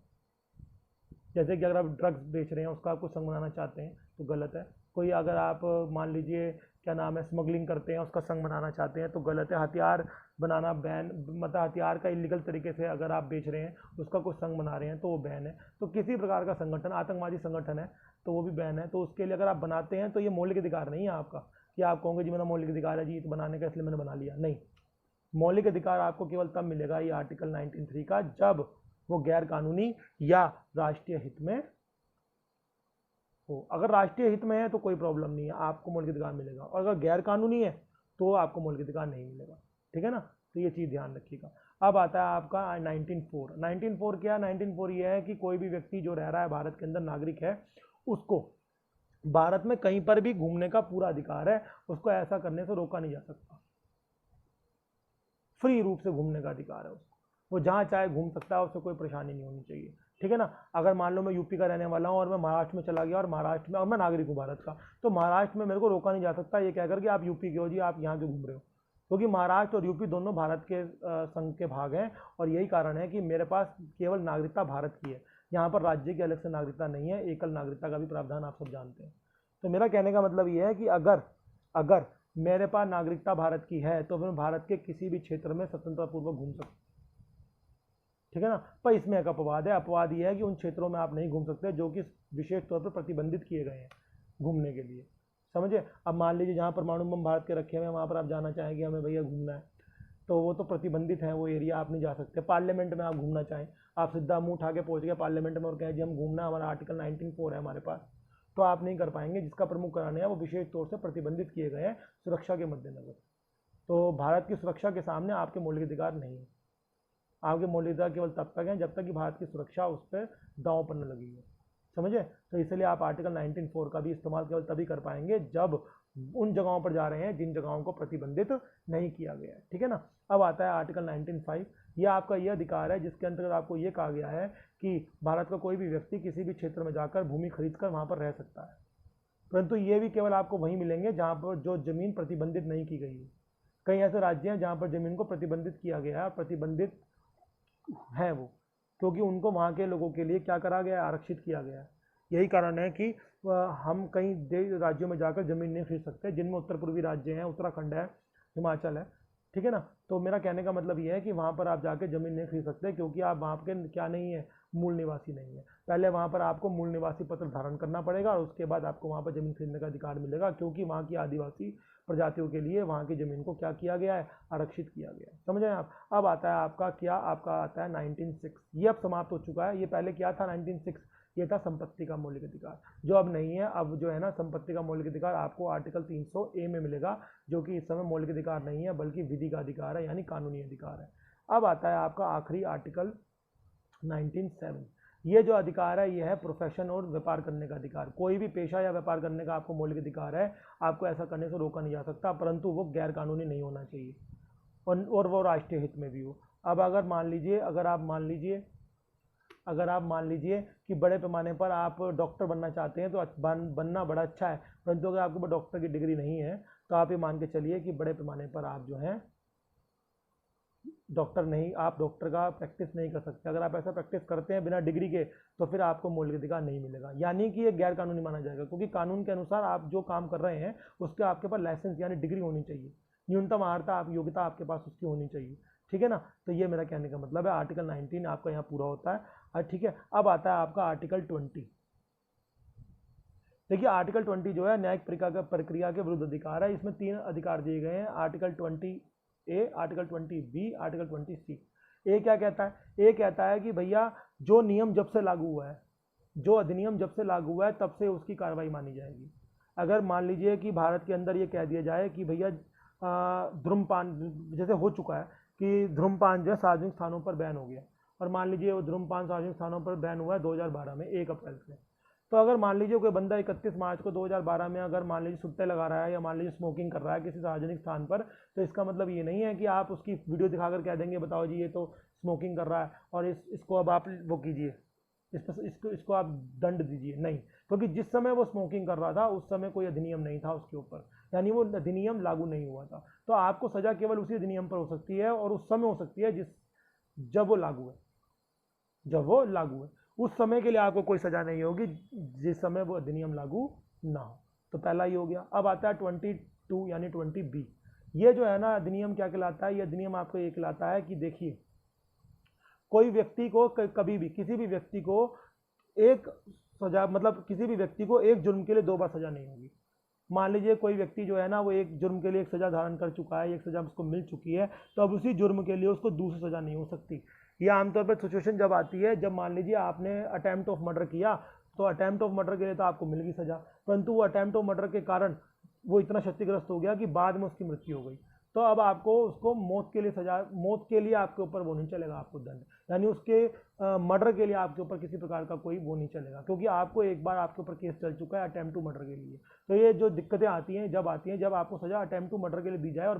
जैसे कि अगर आप ड्रग्स बेच रहे हैं, उसका आपको संघ बनाना चाहते हैं तो गलत है। कोई अगर आप मान लीजिए क्या नाम है स्मगलिंग करते हैं, उसका संघ बनाना चाहते हैं तो गलत है। हथियार बनाना बैन, मतलब हथियार का इलीगल तरीके से अगर आप बेच रहे हैं, उसका कोई संघ बना रहे हैं तो वो बैन है। तो किसी प्रकार का संगठन, आतंकवादी संगठन है तो वो भी बैन है। तो उसके लिए अगर आप बनाते हैं तो ये मौलिक अधिकार नहीं है आपका कि आप कहोगे जी मेरा मौलिक अधिकार है जी तो बनाने का, इसलिए मैंने बना लिया। नहीं, मौलिक अधिकार आपको केवल तब मिलेगा ये आर्टिकल 19(3) का, जब वो गैर कानूनी या राष्ट्रीय हित में हो। अगर राष्ट्रीय हित में है तो कोई प्रॉब्लम नहीं है, आपको मौलिक अधिकार मिलेगा, और अगर गैर कानूनी है तो आपको मौलिक अधिकार नहीं मिलेगा, ठीक है ना। तो ये चीज़ ध्यान रखिएगा। अब आता है आपका 19(4). 19(4) क्या है? 19(4) ये है कि कोई भी व्यक्ति जो रह रहा है भारत के अंदर, नागरिक है, उसको भारत में कहीं पर भी घूमने का पूरा अधिकार है, उसको ऐसा करने से रोका नहीं जा सकता। फ्री रूप से घूमने का अधिकार है उसको, वो जहाँ चाहे घूम सकता है, उससे कोई परेशानी नहीं होनी चाहिए, ठीक है ना। अगर मान लो मैं यूपी का रहने वाला हूँ और मैं महाराष्ट्र में चला गया, और महाराष्ट्र में, और मैं नागरिक हूँ भारत का, तो महाराष्ट्र में मेरे को रोका नहीं जा सकता ये कहकर कि आप यूपी के हो जी, आप यहाँ क्यों घूम रहे हो, क्योंकि महाराष्ट्र और यूपी दोनों भारत के संघ के भाग हैं, और यही कारण है कि मेरे पास केवल नागरिकता भारत की है, यहाँ पर राज्य की अलग से नागरिकता नहीं है, एकल नागरिकता का भी प्रावधान आप सब जानते हैं। तो मेरा कहने का मतलब ये है कि अगर मेरे पास नागरिकता भारत की है तो मैं भारत के किसी भी क्षेत्र में स्वतंत्रतापूर्वक घूम सकता हूँ, ठीक है ना। पर इसमें एक अपवाद है, अपवाद ये है कि उन क्षेत्रों में आप नहीं घूम सकते जो कि विशेष तौर पर प्रतिबंधित किए गए हैं घूमने के लिए, समझे। अब मान लीजिए जहाँ परमाणु बम भारत के रखे हुए हैं, वहाँ पर आप जाना चाहेंगे हमें भैया घूमना है, तो वो तो प्रतिबंधित है, वो एरिया आप नहीं जा सकते। पार्लियामेंट में आप घूमना चाहें, आप सीधा मुंह उठा के पहुँच गए पार्लियामेंट में और कहें जी हम घूमना, हमारा आर्टिकल 19(4) है हमारे पास, तो आप नहीं कर पाएंगे। जिसका प्रमुख कारण है वो विशेष तौर से प्रतिबंधित किए गए हैं सुरक्षा के मद्देनजर। तो भारत की सुरक्षा के सामने आपके मौलिक अधिकार नहीं है। आपके मौलिक अधिकार केवल तब तक हैं जब तक कि भारत की सुरक्षा उस पर दांव पर न लगी है, समझे। तो इसलिए आप आर्टिकल 19(4) का भी इस्तेमाल केवल तभी कर पाएंगे जब उन जगहों पर जा रहे हैं जिन जगहों को प्रतिबंधित नहीं किया गया है, ठीक है ना। अब आता है आर्टिकल 19(5). ये आपका ये अधिकार है जिसके अंतर्गत आपको ये कहा गया है कि भारत का कोई भी व्यक्ति किसी भी क्षेत्र में जाकर भूमि खरीद कर वहाँ पर रह सकता है, परंतु ये भी केवल आपको वहीं मिलेंगे जहाँ पर जो जमीन प्रतिबंधित नहीं की गई है। कई ऐसे राज्य हैं जहाँ पर जमीन को प्रतिबंधित किया गया है, प्रतिबंधित है वो, क्योंकि उनको वहाँ के लोगों के लिए क्या करा गया है, आरक्षित किया गया है। यही कारण है कि हम कई राज्यों में जाकर ज़मीन नहीं खरीद सकते, जिनमें उत्तर पूर्वी राज्य हैं, उत्तराखंड है, हिमाचल है, ठीक है ना। तो मेरा कहने का मतलब ये है कि वहाँ पर आप जाकर ज़मीन नहीं खरीद सकते, क्योंकि आप वहाँ के क्या नहीं है, मूल निवासी नहीं है। पहले वहाँ पर आपको मूल निवासी पत्र धारण करना पड़ेगा और उसके बाद आपको वहाँ पर ज़मीन खरीदने का अधिकार मिलेगा, क्योंकि वहाँ की आदिवासी प्रजातियों के लिए वहाँ की ज़मीन को क्या किया गया है, आरक्षित किया गया है, समझ रहे हैं आप। अब आता है आपका क्या, आपका आता है 19(6). ये अब समाप्त हो चुका है। ये पहले क्या था 19(6), ये था संपत्ति का मौलिक अधिकार, जो अब नहीं है। अब जो है ना संपत्ति का मौलिक अधिकार आपको आर्टिकल 300A में मिलेगा, जो कि इस समय मौलिक अधिकार नहीं है बल्कि विधि का अधिकार है, यानी कानूनी अधिकार है। अब आता है आपका आखिरी आर्टिकल 19(7). ये जो अधिकार है ये है प्रोफेशन और व्यापार करने का अधिकार। कोई भी पेशा या व्यापार करने का आपको मौलिक अधिकार है, आपको ऐसा करने से रोका नहीं जा सकता, परंतु वो गैर कानूनी नहीं होना चाहिए और वो राष्ट्रीय हित में भी हो। अब अगर आप मान लीजिए कि बड़े पैमाने पर आप डॉक्टर बनना चाहते हैं तो बनना बड़ा अच्छा है, परंतु अगर आपके पास डॉक्टर की डिग्री नहीं है तो आप ये मान के चलिए कि बड़े पैमाने पर आप जो हैं आप डॉक्टर का प्रैक्टिस नहीं कर सकते। अगर आप ऐसा प्रैक्टिस करते हैं बिना डिग्री के तो फिर आपको मौलिक अधिकार नहीं मिलेगा, यानी कि ये गैर कानूनी माना जाएगा, क्योंकि कानून के अनुसार आप जो काम कर रहे हैं उसके आपके पास लाइसेंस यानी डिग्री होनी चाहिए, न्यूनतम अर्हता योग्यता आपके पास उसकी होनी चाहिए, ठीक है ना। तो ये मेरा कहने का मतलब है। आर्टिकल 19 आपका यहाँ पूरा होता है। ठीक है, अब आता है आपका आर्टिकल 20। देखिए आर्टिकल 20 जो है न्यायिक प्रक्रिया के विरुद्ध अधिकार है। इसमें 3 अधिकार दिए गए हैं, article 20A, article 20B, article 20C। ए क्या कहता है? ए कहता है कि भैया जो नियम जब से लागू हुआ है, जो अधिनियम जब से लागू हुआ है तब से उसकी कार्रवाई मानी जाएगी। अगर मान लीजिए कि भारत के अंदर ये कह दिया जाए कि भैया धूम्रपान जैसे हो चुका है कि धूम्रपान जो है सार्वजनिक स्थानों पर बैन हो गया, और मान लीजिए वो धूम्रपान सार्वजनिक स्थानों पर बैन हुआ है 2012 में 1 अप्रैल से। तो अगर मान लीजिए कोई बंदा 31 मार्च को 2012 में अगर मान लीजिए सुट्टे लगा रहा है या मान लीजिए स्मोकिंग कर रहा है किसी सार्वजनिक स्थान पर, तो इसका मतलब ये नहीं है कि आप उसकी वीडियो दिखाकर कह देंगे बताओ जी ये तो स्मोकिंग कर रहा है और इसको अब आप वो कीजिए, इसको आप दंड दीजिए, नहीं। क्योंकि जिस समय वो स्मोकिंग कर रहा था उस समय कोई अधिनियम नहीं था उसके ऊपर, यानी वो अधिनियम लागू नहीं हुआ था। तो आपको सजा केवल उसी अधिनियम पर हो सकती है और उस समय हो सकती है जब वो लागू है, जब वो लागू है। उस समय के लिए आपको कोई सजा नहीं होगी जिस समय वो अधिनियम लागू ना हो। तो पहला ही हो गया। अब आता है 22 यानी 20B। ये जो है ना अधिनियम क्या कहलाता है? ये अधिनियम आपको ये कहलाता है कि देखिए कोई व्यक्ति को कभी भी किसी भी व्यक्ति को एक सजा मतलब किसी भी व्यक्ति को एक जुर्म के लिए 2 बार सजा नहीं होगी। मान लीजिए कोई व्यक्ति जो है ना वो एक जुर्म के लिए एक सजा धारण कर चुका है, एक सजा उसको मिल चुकी है, तो अब उसी जुर्म के लिए उसको दूसरी सजा नहीं हो सकती। ये आमतौर पर सिचुएशन जब आती है जब मान लीजिए आपने अटेम्प्ट ऑफ मर्डर किया, तो अटेम्प्ट ऑफ मर्डर के लिए तो आपको मिल गई सजा, परंतु वो अटेम्प्ट ऑफ मर्डर के कारण वो इतना क्षतिग्रस्त हो गया कि बाद में उसकी मृत्यु हो गई। तो अब आपको उसको मौत के लिए सजा, मौत के लिए आपके ऊपर वो नहीं चलेगा आपको दंड, यानी उसके मर्डर के लिए आपके ऊपर किसी प्रकार का कोई वो नहीं चलेगा, क्योंकि आपको एक बार आपके ऊपर केस चल चुका है अटेम्प्ट टू मर्डर के लिए। तो ये जो दिक्कतें आती हैं जब आपको सजा अटेम्प्ट टू मर्डर के लिए दी जाए और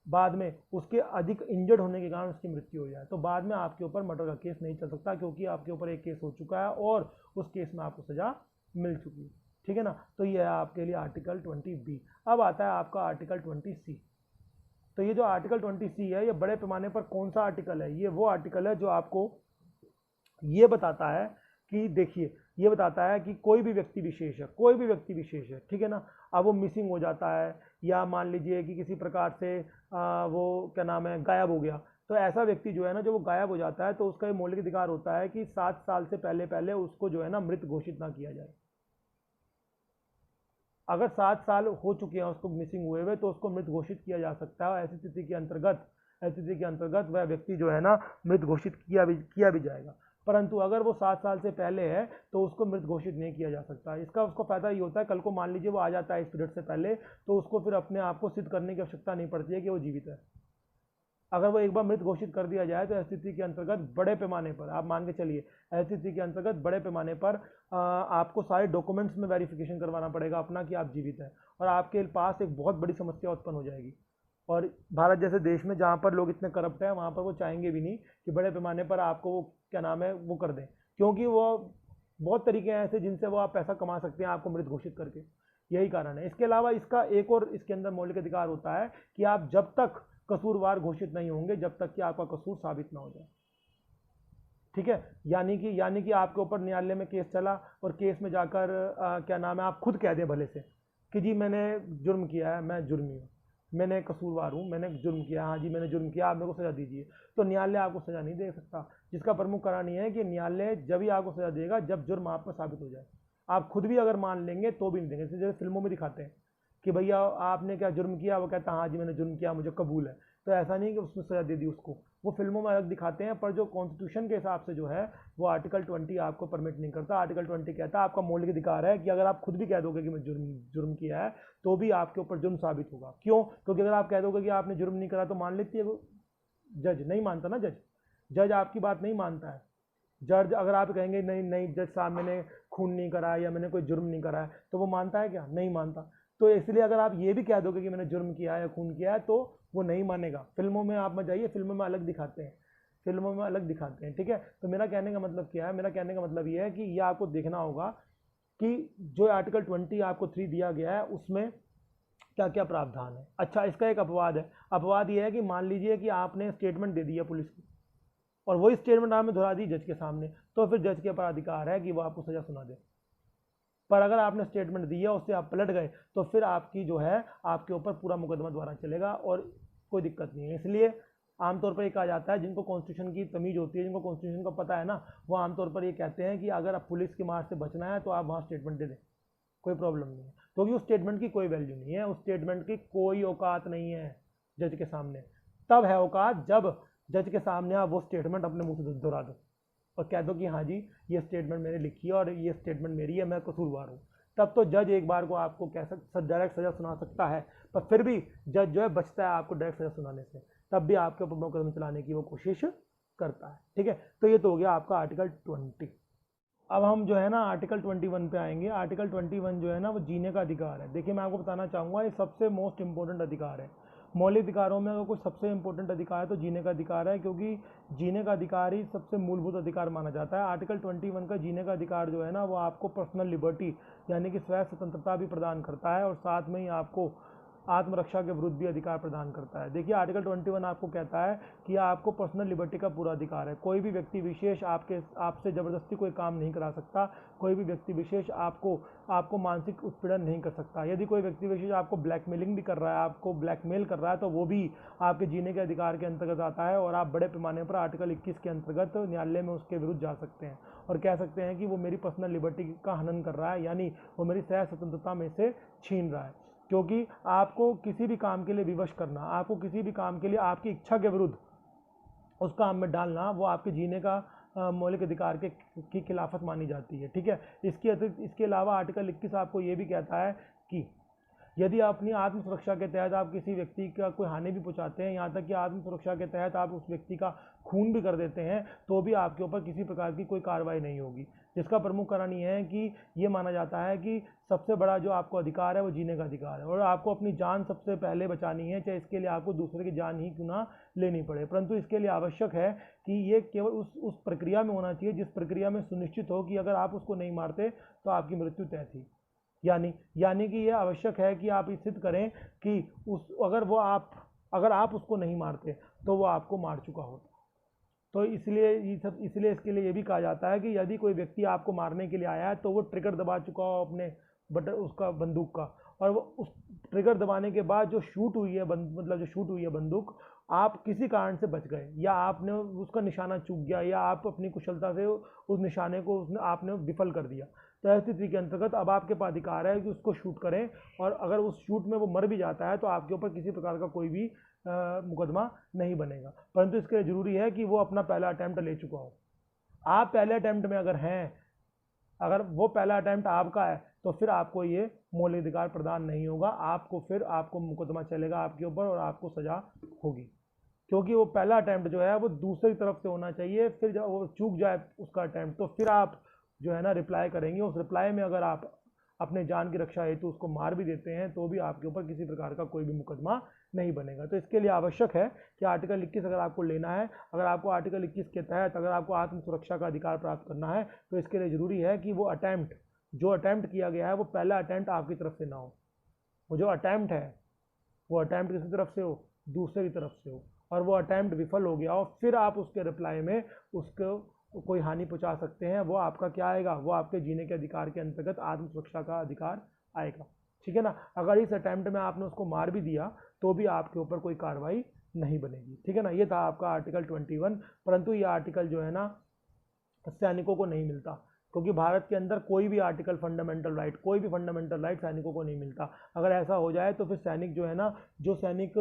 बाद में उसके अधिक इंजर्ड होने के कारण उसकी मृत्यु हो जाए, तो बाद में आपके ऊपर मर्डर का केस नहीं चल सकता, क्योंकि आपके ऊपर एक केस हो चुका है और उस केस में आपको सजा मिल चुकी है। ठीक है ना? तो ये है आपके लिए आर्टिकल 20B। अब आता है आपका आर्टिकल 20C। तो ये जो आर्टिकल 20C है ये बड़े पैमाने पर कौन सा आर्टिकल है? ये वो आर्टिकल है जो आपको ये बताता है कि देखिए ये बताता है कि कोई भी व्यक्ति विशेष है, ठीक है ना, अब वो मिसिंग हो जाता है या मान लीजिए कि किसी प्रकार से वो क्या नाम है गायब हो गया, तो ऐसा व्यक्ति जो है ना, जो वो गायब हो जाता है तो उसका ये मौलिक अधिकार होता है कि 7 साल से पहले उसको जो है ना मृत घोषित ना किया जाए। अगर 7 साल हो चुके हैं उसको मिसिंग हुए तो उसको मृत घोषित किया जा सकता है। ऐसी स्थिति के अंतर्गत वह व्यक्ति जो है ना मृत घोषित किया भी जाएगा। परंतु अगर वो 7 साल से पहले है तो उसको मृत घोषित नहीं किया जा सकता। इसका उसको फायदा ये होता है, कल को मान लीजिए वो आ जाता है इस पीरियड से पहले, तो उसको फिर अपने आप को सिद्ध करने की आवश्यकता नहीं पड़ती है कि वो जीवित है। अगर वो एक बार मृत घोषित कर दिया जाए तो ऐसी स्थिति के अंतर्गत बड़े पैमाने पर आप मान के चलिए, ऐसी स्थिति के अंतर्गत बड़े पैमाने पर आपको सारे डॉक्यूमेंट्स में वेरिफिकेशन करवाना पड़ेगा अपना कि आप जीवित हैं, और आपके पास एक बहुत बड़ी समस्या उत्पन्न हो जाएगी। और भारत जैसे देश में जहाँ पर लोग इतने करप्ट हैं वहाँ पर वो चाहेंगे भी नहीं कि बड़े पैमाने पर आपको वो क्या नाम है वो कर दें, क्योंकि वो बहुत तरीके हैं ऐसे जिनसे वो आप पैसा कमा सकते हैं आपको मृत घोषित करके। यही कारण है। इसके अलावा इसका एक और इसके अंदर मौलिक अधिकार होता है कि आप जब तक कसूरवार घोषित नहीं होंगे जब तक कि आपका कसूर साबित ना हो जाए। ठीक है, यानी कि आपके ऊपर न्यायालय में केस चला और केस में जाकर क्या नाम है आप खुद कह दें भले से कि जी मैंने जुर्म किया है, मैं जुर्मी हूँ, मैंने कसूरवार हूँ, मैंने जुर्म किया, हाँ जी मैंने जुर्म किया, आप मेरे को सजा दीजिए, तो न्यायालय आपको सजा नहीं दे सकता। जिसका प्रमुख कारण ये है कि न्यायालय जब ही आपको सजा देगा जब जुर्म आप पर साबित हो जाए। आप खुद भी अगर मान लेंगे तो भी नहीं देंगे। जैसे फिल्मों में दिखाते हैं कि भैया आपने क्या जुर्म किया, वो कहता है हाँ जी मैंने जुर्म किया, मुझे कबूल है, तो ऐसा नहीं कि उसने सजा दे दी उसको, वो फिल्मों में अलग दिखाते हैं, पर जो कॉन्स्टिट्यूशन के हिसाब से जो है वो आर्टिकल 20 आपको परमिट नहीं करता। आर्टिकल 20 कहता है आपका मौलिक अधिकार है कि अगर आप खुद भी कह दोगे कि मैं जुर्म किया है तो भी आपके ऊपर जुर्म साबित होगा। क्यों? क्योंकि अगर आप कह दोगे कि आपने जुर्म नहीं करा तो मान लेती है जज, नहीं मानता ना, जज आपकी बात नहीं मानता है। जज अगर आप कहेंगे नहीं जज साहब मैंने खून नहीं करा है या मैंने कोई जुर्म नहीं करा है, तो वो मानता है क्या? नहीं मानता। तो इसलिए अगर आप ये भी कह दोगे कि मैंने जुर्म किया है या खून किया है तो वो नहीं मानेगा। फिल्मों में आप मत जाइए, फिल्मों में अलग दिखाते हैं, ठीक है। तो मेरा कहने का मतलब क्या है? मेरा कहने का मतलब ये है कि ये आपको देखना होगा कि जो आर्टिकल 20 आपको 3 दिया गया है उसमें क्या क्या प्रावधान है। अच्छा, इसका एक अपवाद है। अपवाद ये है कि मान लीजिए कि आपने स्टेटमेंट दे दी है पुलिस को और वही स्टेटमेंट आपने दोहरा दी जज के सामने, तो फिर जज के ऊपर अधिकार है कि वो आपको सजा सुना दे। पर अगर आपने स्टेटमेंट दी है उससे आप पलट गए तो फिर आपकी जो है आपके ऊपर पूरा मुकदमा दोबारा चलेगा और कोई दिक्कत नहीं है। इसलिए आमतौर पर ये कहा जाता है, जिनको कॉन्स्टिट्यूशन की तमीज़ होती है, जिनको कॉन्स्टिट्यूशन का पता है ना, वो आमतौर पर ये कहते हैं कि अगर आप पुलिस की मार से बचना है तो आप वहाँ स्टेटमेंट दे दें, कोई प्रॉब्लम नहीं है, क्योंकि उस स्टेटमेंट की कोई वैल्यू नहीं है, उस स्टेटमेंट की कोई औकात नहीं है जज के सामने। तब है औकात जब जज के सामने आप वो स्टेटमेंट अपने मुंह से दोहरा दो और कह दो कि हाँ जी ये स्टेटमेंट मैंने लिखी है और ये स्टेटमेंट मेरी है, मैं कसूरवार हूँ। तब तो जज एक बार को आपको डायरेक्ट सज़ा सुना सकता है, पर फिर भी जज जो है बचता है आपको डायरेक्ट सज़ा सुनाने से, तब भी आपके ऊपर मुकदमा चलाने की वो कोशिश करता है। ठीक है, तो ये तो हो गया आपका आर्टिकल 20। अब हम जो है ना आर्टिकल 21 पे आएंगे। आर्टिकल 21 जो है ना वो जीने का अधिकार है। देखिए मैं आपको बताना चाहूँगा ये सबसे मोस्ट इंपॉर्टेंट अधिकार है। मौलिक अधिकारों में अगर कोई सबसे इंपॉर्टेंट अधिकार है तो जीने का अधिकार है, क्योंकि जीने का अधिकार ही सबसे मूलभूत अधिकार माना जाता है। आर्टिकल 21 का जीने का अधिकार जो है ना वो आपको पर्सनल लिबर्टी यानी कि स्वयं स्वतंत्रता भी प्रदान करता है और साथ में ही आपको आत्मरक्षा के विरुद्ध भी अधिकार प्रदान करता है। देखिए आर्टिकल 21 आपको कहता है कि आपको पर्सनल लिबर्टी का पूरा अधिकार है। कोई भी व्यक्ति विशेष आपसे ज़बरदस्ती कोई काम नहीं करा सकता, कोई भी व्यक्ति विशेष आपको मानसिक उत्पीड़न नहीं कर सकता। यदि कोई व्यक्ति विशेष आपको ब्लैकमेलिंग भी कर रहा है, आपको ब्लैकमेल कर रहा है, तो वो भी आपके जीने के अधिकार के अंतर्गत आता है और आप बड़े पैमाने पर आर्टिकल 21 के अंतर्गत न्यायालय में उसके विरुद्ध जा सकते हैं और कह सकते हैं कि वो मेरी पर्सनल लिबर्टी का हनन कर रहा है, यानी वो मेरी सह स्वतंत्रता में से छीन रहा है। क्योंकि आपको किसी भी काम के लिए विवश करना, आपको किसी भी काम के लिए आपकी इच्छा के विरुद्ध उस काम में डालना, वो आपके जीने का मौलिक अधिकार की खिलाफत मानी जाती है। ठीक है, इसके अतिरिक्त इसके अलावा आर्टिकल 21 आपको ये भी कहता है कि यदि आप अपनी आत्म सुरक्षा के तहत आप किसी व्यक्ति का कोई हानि भी पहुंचाते हैं, यहाँ तक कि आत्म सुरक्षा के तहत आप उस व्यक्ति का खून भी कर देते हैं, तो भी आपके ऊपर किसी प्रकार की कोई कार्रवाई नहीं होगी। जिसका प्रमुख कारण ये है कि ये माना जाता है कि सबसे बड़ा जो आपको अधिकार है वो जीने का अधिकार है और आपको अपनी जान सबसे पहले बचानी है, चाहे इसके लिए आपको दूसरे की जान ही क्यों ना लेनी पड़े। परंतु इसके लिए आवश्यक है कि ये केवल उस प्रक्रिया में होना चाहिए जिस प्रक्रिया में सुनिश्चित हो कि अगर आप उसको नहीं मारते तो आपकी मृत्यु तय थी। यानी कि ये आवश्यक है कि आप सिद्ध करें कि अगर आप उसको नहीं मारते तो वो आपको मार चुका होता। तो इसलिए इसके लिए ये भी कहा जाता है कि यदि कोई व्यक्ति आपको मारने के लिए आया है तो वो ट्रिगर दबा चुका हो अपने उसका बंदूक का, और वो उस ट्रिगर दबाने के बाद जो शूट हुई है बंदूक, आप किसी कारण से बच गए या आपने उसका निशाना चूक गया या आप अपनी कुशलता से उस निशाने को आपने विफल कर दिया, तो ऐसी स्थिति के अंतर्गत अब आपके पास अधिकार है कि उसको शूट करें, और अगर उस शूट में वो मर भी जाता है तो आपके ऊपर किसी प्रकार का कोई भी मुकदमा नहीं बनेगा। परंतु इसके लिए ज़रूरी है कि वो अपना पहला अटैम्प्ट ले चुका हो। आप पहले अटैम्प्ट में अगर वो पहला अटैम्प्ट आपका है तो फिर आपको ये मौलिक अधिकार प्रदान नहीं होगा, आपको मुकदमा चलेगा आपके ऊपर और आपको सज़ा होगी, क्योंकि वो पहला अटैम्प्ट जो है वो दूसरी तरफ से होना चाहिए। फिर जब वो चूक जाए उसका अटैम्प्ट तो फिर आप जो है ना रिप्लाई करेंगे, उस रिप्लाई में अगर आप अपने जान की रक्षा हेतु उसको मार भी देते हैं तो भी आपके ऊपर किसी प्रकार का कोई भी मुकदमा नहीं बनेगा। तो इसके लिए आवश्यक है कि आर्टिकल 21 अगर आपको लेना है, अगर आपको आर्टिकल 21 के तहत अगर आपको आत्म सुरक्षा का अधिकार प्राप्त करना है, तो इसके लिए ज़रूरी है कि वो जो अटैम्प्ट किया गया है वो पहला अटैम्प्ट आपकी तरफ से ना हो, वो जो अटैम्प्ट है वो अटैम्प्ट किसी तरफ से हो, दूसरी तरफ से हो, और वो अटैम्प्ट विफल हो गया हो, फिर आप उसके रिप्लाई में उसको कोई हानि पहुंचा सकते हैं, वो आपका क्या आएगा, वो आपके जीने के अधिकार के अंतर्गत आत्म सुरक्षा का अधिकार आएगा। ठीक है ना, अगर इस अटैम्प्ट में आपने उसको मार भी दिया तो भी आपके ऊपर कोई कार्रवाई नहीं बनेगी। ठीक है ना, ये था आपका आर्टिकल 21। परंतु ये आर्टिकल जो है ना सैनिकों को नहीं मिलता, क्योंकि भारत के अंदर कोई भी फंडामेंटल राइट सैनिकों को नहीं मिलता। अगर ऐसा हो जाए तो फिर सैनिक जो है ना, जो सैनिक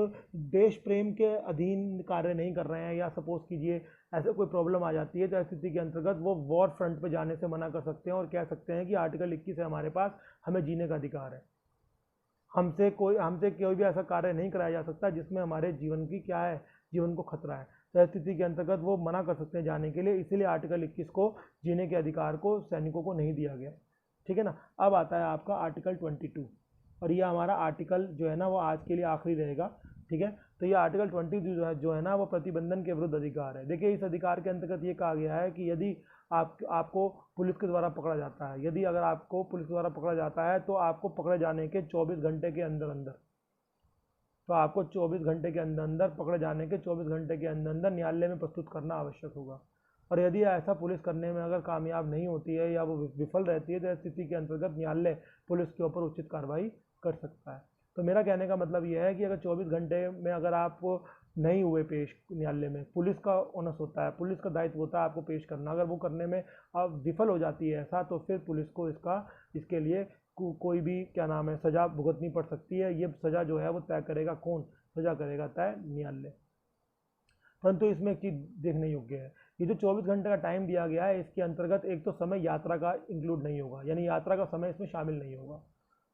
देश प्रेम के अधीन कार्य नहीं कर रहे हैं, या सपोज कीजिए ऐसे कोई प्रॉब्लम आ जाती है तो ऐसी स्थिति के अंतर्गत वो वॉर फ्रंट पे जाने से मना कर सकते हैं और कह सकते हैं कि आर्टिकल 21 है हमारे पास, हमें जीने का अधिकार है, हमसे कोई भी ऐसा कार्य नहीं कराया जा सकता जिसमें हमारे जीवन को खतरा है। तो स्थिति के अंतर्गत वो मना कर सकते हैं जाने के लिए, इसीलिए आर्टिकल 21 को जीने के अधिकार को सैनिकों को नहीं दिया गया। ठीक है ना, अब आता है आपका आर्टिकल 22, और ये हमारा आर्टिकल जो है ना वो आज के लिए आखिरी रहेगा। ठीक है, तो ये आर्टिकल 22 जो है ना वो प्रतिबंधन के विरुद्ध अधिकार है। देखिए इस अधिकार के अंतर्गत ये कहा गया है कि यदि आपको पुलिस के द्वारा पकड़ा जाता है, अगर आपको पुलिस द्वारा पकड़ा जाता है तो आपको पकड़े जाने के 24 घंटे के अंदर पकड़े जाने के 24 घंटे के अंदर न्यायालय में प्रस्तुत करना आवश्यक होगा। और यदि ऐसा पुलिस करने में अगर कामयाब नहीं होती है या वो विफल रहती है तो इस स्थिति के अंतर्गत न्यायालय पुलिस के ऊपर उचित कार्रवाई कर सकता है। तो मेरा कहने का मतलब यह है कि अगर 24 घंटे में अगर आप नहीं हुए पेश न्यायालय में, पुलिस का ओनस होता है, पुलिस का दायित्व होता है आपको पेश करना। अगर वो करने में अब विफल हो जाती है ऐसा, तो फिर पुलिस को इसके लिए कोई भी क्या नाम है सज़ा भुगतनी पड़ सकती है। ये सज़ा जो है वो तय करेगा कौन? सज़ा करेगा तय न्यायालय। परंतु इसमें एक चीज़ देखने योग्य है, ये जो 24 घंटे का टाइम दिया गया है, इसके अंतर्गत एक तो समय यात्रा का इंक्लूड नहीं होगा, यानी यात्रा का समय इसमें शामिल नहीं होगा।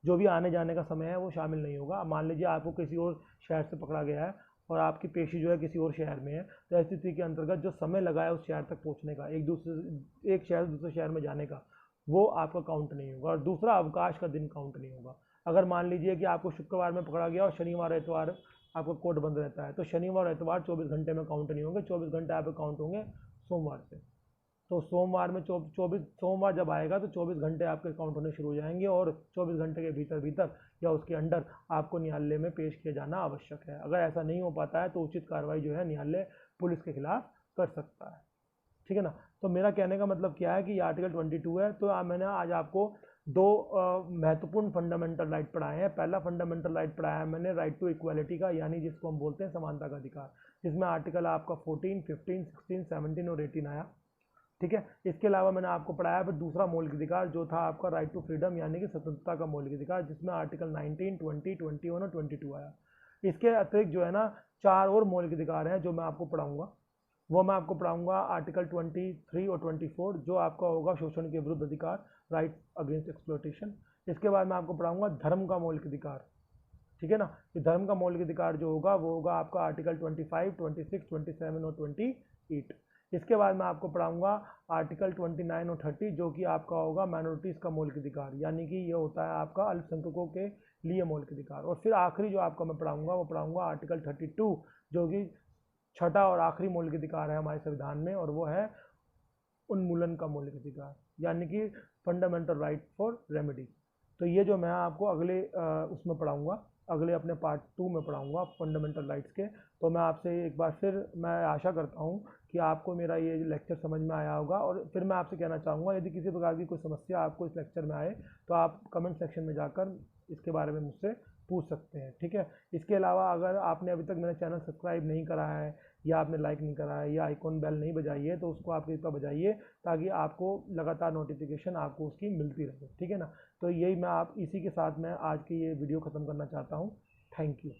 जो भी आने जाने का समय है वो शामिल नहीं होगा। मान लीजिए आपको किसी और शहर से पकड़ा गया है और आपकी पेशी जो है किसी और शहर में है, तो ऐसी स्थिति के अंतर्गत जो समय लगा है उस शहर तक पहुंचने का, एक शहर से दूसरे शहर में जाने का, वो आपका काउंट नहीं होगा। और दूसरा, अवकाश का दिन काउंट नहीं होगा। अगर मान लीजिए कि आपको शुक्रवार में पकड़ा गया और शनिवार इतवार आपका कोर्ट बंद रहता है, तो शनिवार और इतवार 24 घंटे में काउंट नहीं होंगे, 24 घंटे आपके काउंट होंगे सोमवार से। तो सोमवार में 24 सोमवार जब आएगा तो 24 घंटे आपके काउंट होने शुरू हो जाएंगे, और 24 घंटे के भीतर भीतर या उसके अंडर आपको न्यायालय में पेश किया जाना आवश्यक है। अगर ऐसा नहीं हो पाता है तो उचित कार्रवाई जो है न्यायालय पुलिस के खिलाफ कर सकता है। ठीक है ना। तो मेरा कहने का मतलब क्या है कि आर्टिकल 22 है। तो मैंने आज आपको दो महत्वपूर्ण फंडामेंटल राइट पढ़ाए हैं। पहला फंडामेंटल राइट पढ़ाया है मैंने राइट टू इक्वालिटी का, यानी जिसको हम बोलते हैं समानता का अधिकार, जिसमें आर्टिकल आपका 14, 15, 16, 17 और 18 आया। ठीक है। इसके अलावा मैंने आपको पढ़ाया फिर दूसरा मौलिक अधिकार जो था आपका राइट टू फ्रीडम, यानी कि स्वतंत्रता का मौलिक अधिकार, जिसमें आर्टिकल 19, 20, 21 और 22 आया। इसके अतिरिक्त जो है ना 4 और मौलिक अधिकार हैं जो मैं आपको पढ़ाऊंगा। वो मैं आपको पढ़ाऊंगा आर्टिकल 23 और 24, जो आपका होगा शोषण के विरुद्ध अधिकार, राइट अगेंस्ट एक्सप्लॉयटेशन। इसके बाद मैं आपको पढ़ाऊंगा धर्म का मौलिक अधिकार। ठीक है ना। ये धर्म का मौलिक अधिकार जो होगा वो होगा आपका आर्टिकल 25, 26, 27 और 28। इसके बाद मैं आपको पढ़ाऊंगा आर्टिकल 29 और 30, जो कि आपका होगा माइनॉरिटीज़ का मौलिक अधिकार, यानी कि ये होता है आपका अल्पसंख्यकों के लिए मौलिक अधिकार। और फिर आखिरी जो आपका मैं पढ़ाऊंगा वो पढ़ाऊंगा आर्टिकल 32, जो कि छठा और आखिरी मौलिक अधिकार है हमारे संविधान में, और वो है उन्मूलन का मौलिक अधिकार, यानी कि फंडामेंटल राइट फॉर रेमेडी। तो ये जो मैं आपको अगले उसमें पढ़ाऊंगा, अगले अपने पार्ट 2 में पढ़ाऊंगा फंडामेंटल राइट्स के। तो मैं आपसे एक बार फिर मैं आशा करता हूँ कि आपको मेरा ये लेक्चर समझ में आया होगा। और फिर मैं आपसे कहना चाहूँगा, यदि किसी प्रकार की कोई समस्या आपको इस लेक्चर में आए तो आप कमेंट सेक्शन में जाकर इसके बारे में मुझसे पूछ सकते हैं। ठीक है। इसके अलावा अगर आपने अभी तक मेरा चैनल सब्सक्राइब नहीं करा है, या आपने लाइक नहीं करा है, या आइकॉन बेल नहीं बजाई है, तो उसको आप कृपया बजाइए, ताकि आपको लगातार नोटिफिकेशन आपको उसकी मिलती रहे। ठीक है ना। तो यही मैं आप इसी के साथ मैं आज की ये वीडियो ख़त्म करना चाहता हूँ। Thank you.